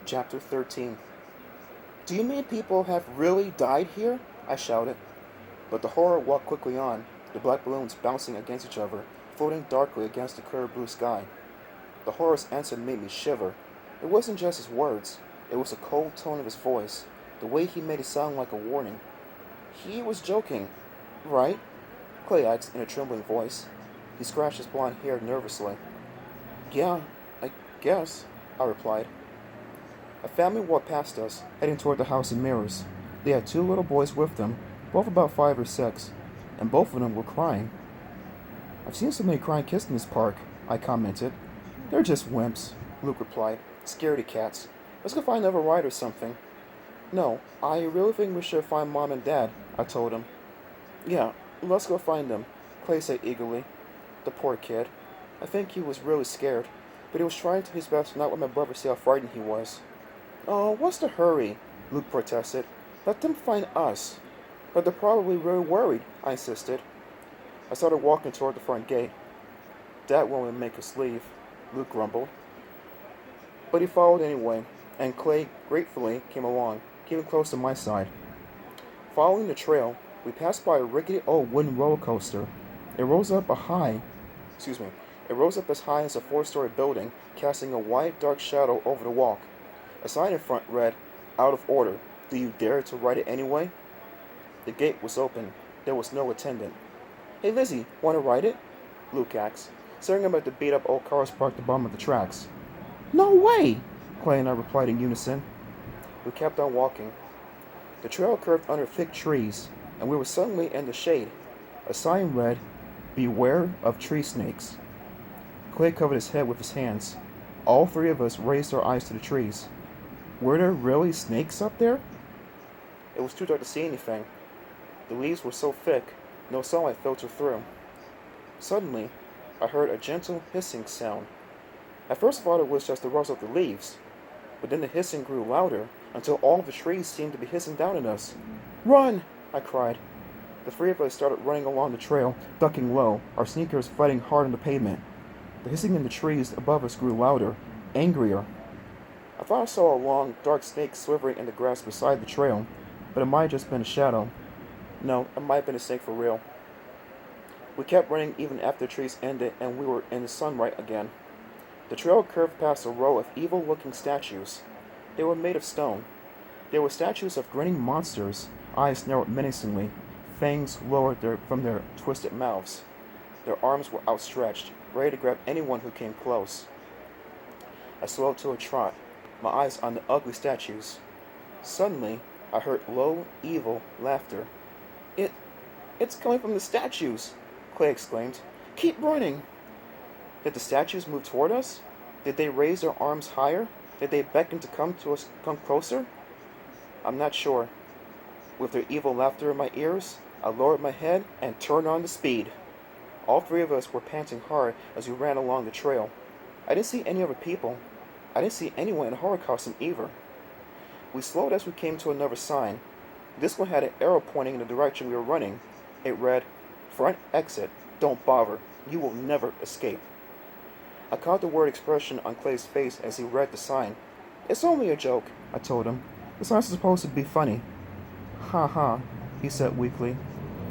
Chapter 13. Do you mean people have really died here? I shouted. But the horror walked quickly on, the black balloons bouncing against each other, floating darkly against the clear blue sky. The horror's answer made me shiver. It wasn't just his words, it was the cold tone of his voice, the way he made it sound like a warning. He was joking, right? Clay asked in a trembling voice. He scratched his blond hair nervously. Yeah, I guess, I replied. A family walked past us, heading toward the house in mirrors. They had two little boys with them, both about 5 or 6, and both of them were crying. I've seen so many crying kids in this park, I commented. They're just wimps, Luke replied. Scaredy cats. Let's go find another ride or something. No, I really think we should find Mom and Dad, I told him. Yeah, let's go find them, Clay said eagerly. The poor kid. I think he was really scared, but he was trying his best to not let my brother see how frightened he was. Oh, what's the hurry? Luke protested. Let them find us. But they're probably really worried, I insisted. I started walking toward the front gate. Dad won't make us leave, Luke grumbled. But he followed anyway, and Clay gratefully came along, keeping close to my side. Following the trail, we passed by a rickety old wooden roller coaster. It rose up excuse me, it rose up as high as a 4-story building, casting a wide, dark shadow over the walk. A sign in front read, Out of order. Do you dare to ride it anyway? The gate was open. There was no attendant. Hey Lizzie, want to ride it? Luke asked, staring up at the beat-up old cars parked at the bottom of the tracks. No way! Clay and I replied in unison. We kept on walking. The trail curved under thick trees, and we were suddenly in the shade. A sign read, Beware of tree snakes. Clay covered his head with his hands. All three of us raised our eyes to the trees. Were there really snakes up there? It was too dark to see anything. The leaves were so thick, no sunlight filtered through. Suddenly, I heard a gentle hissing sound. At first I thought it was just the rustle of the leaves, but then the hissing grew louder until all the trees seemed to be hissing down at us. Run! I cried. The three of us started running along the trail, ducking low, our sneakers fighting hard on the pavement. The hissing in the trees above us grew louder, angrier. I thought I saw a long, dark snake slithering in the grass beside the trail, but it might have just been a shadow. No, it might have been a snake for real. We kept running even after the trees ended and we were in the sunlight again. The trail curved past a row of evil-looking statues. They were made of stone. They were statues of grinning monsters, eyes narrowed menacingly, fangs lowered from their twisted mouths. Their arms were outstretched, ready to grab anyone who came close. I slowed to a trot, my eyes on the ugly statues. Suddenly, I heard low, evil laughter. It's coming from the statues, Clay exclaimed. Keep running! Did the statues move toward us? Did they raise their arms higher? Did they beckon to come closer? I'm not sure. With their evil laughter in my ears, I lowered my head and turned on the speed. All three of us were panting hard as we ran along the trail. I didn't see any other people. I didn't see anyone in a horror costume either. We slowed as we came to another sign. This one had an arrow pointing in the direction we were running. It read, Front exit, don't bother, you will never escape. I caught the word expression on Clay's face as he read the sign. It's only a joke, I told him. The sign's supposed to be funny. Ha ha, he said weakly.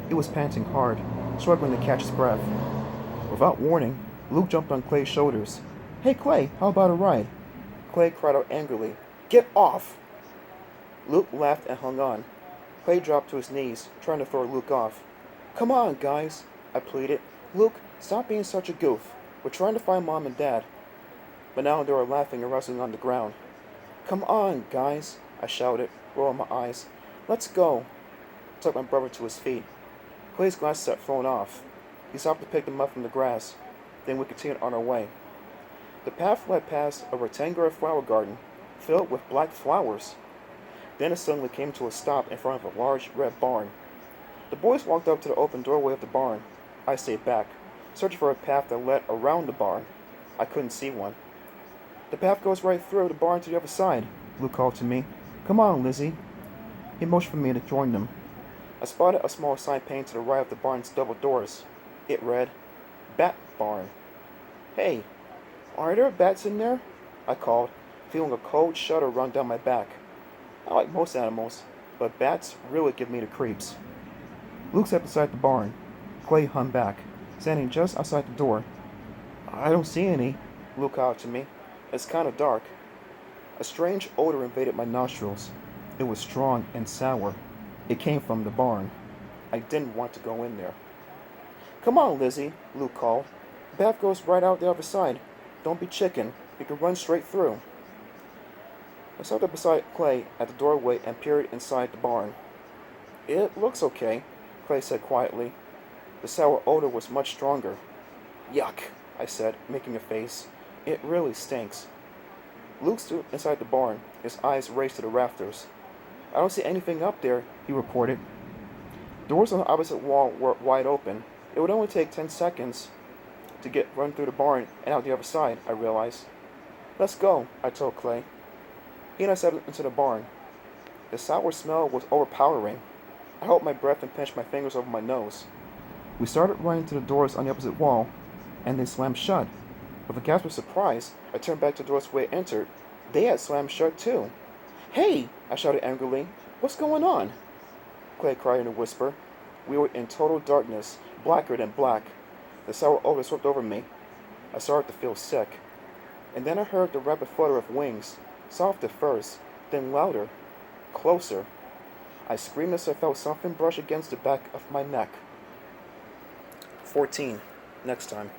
He was panting hard, struggling to catch his breath. Without warning, Luke jumped on Clay's shoulders. Hey Clay, how about a ride? Clay cried out angrily. Get off! Luke laughed and hung on. Clay dropped to his knees, trying to throw Luke off. Come on, guys, I pleaded. Luke, stop being such a goof. We're trying to find Mom and Dad. But now they were laughing and wrestling on the ground. Come on, guys, I shouted, rolling my eyes. Let's go. I took my brother to his feet. Clay's glasses had flown off. He stopped to pick them up from the grass. Then we continued on our way. The path led past a rectangular flower garden, filled with black flowers. Then it suddenly came to a stop in front of a large red barn. The boys walked up to the open doorway of the barn. I stayed back, searching for a path that led around the barn. I couldn't see one. The path goes right through the barn to the other side, Luke called to me. Come on, Lizzie. He motioned for me to join them. I spotted a small sign painted to the right of the barn's double doors. It read, Bat Barn. Hey, are there bats in there? I called, feeling a cold shudder run down my back. I like most animals, but bats really give me the creeps. Luke sat beside the barn. Clay hung back, standing just outside the door. I don't see any, Luke called to me. It's kind of dark. A strange odor invaded my nostrils. It was strong and sour. It came from the barn. I didn't want to go in there. Come on, Lizzie, Luke called. The path goes right out the other side. Don't be chicken. You can run straight through. I stopped up beside Clay at the doorway and peered inside the barn. It looks okay, Clay said quietly. The sour odor was much stronger. Yuck, I said, making a face. It really stinks. Luke stood inside the barn, his eyes raised to the rafters. I don't see anything up there, he reported. Doors on the opposite wall were wide open. It would only take 10 seconds to run through the barn and out the other side, I realized. Let's go, I told Clay. He and I stepped into the barn. The sour smell was overpowering. I held my breath and pinched my fingers over my nose. We started running to the doors on the opposite wall, and they slammed shut. With a gasp of surprise, I turned back to the doors we had entered. They had slammed shut too. Hey! I shouted angrily. What's going on? Clay cried in a whisper. We were in total darkness, blacker than black. The sour odor swept over me. I started to feel sick. And then I heard the rapid flutter of wings, soft at first, then louder, closer. I screamed as I felt something brush against the back of my neck. 14. Next time.